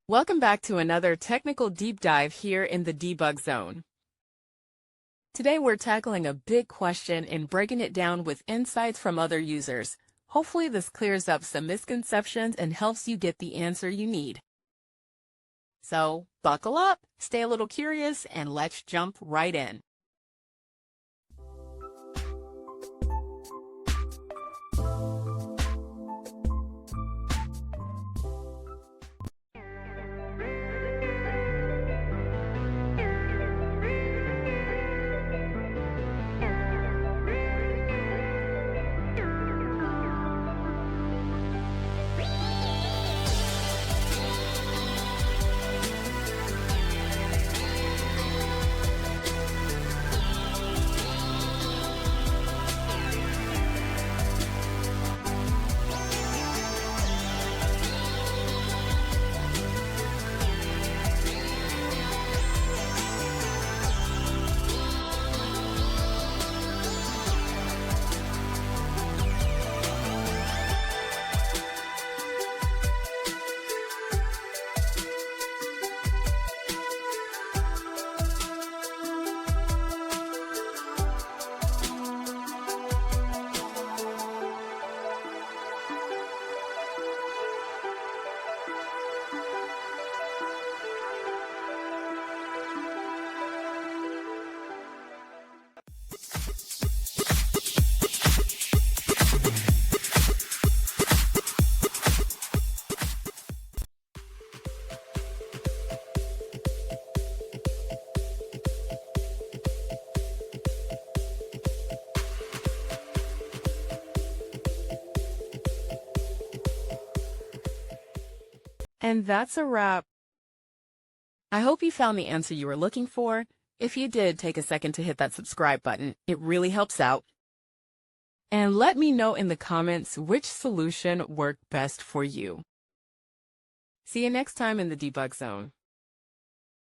Welcome back to another technical deep dive here in the debug zone. Today we're tackling a big question and breaking it down with insights from other users. Hopefully this clears up some misconceptions and helps you get the answer you need. So buckle up, stay a little curious, and let's jump right in. And that's a wrap. I hope you found the answer you were looking for. If you did, take a second to hit that subscribe button. It really helps out. And let me know in the comments which solution worked best for you. See you next time in the debug zone.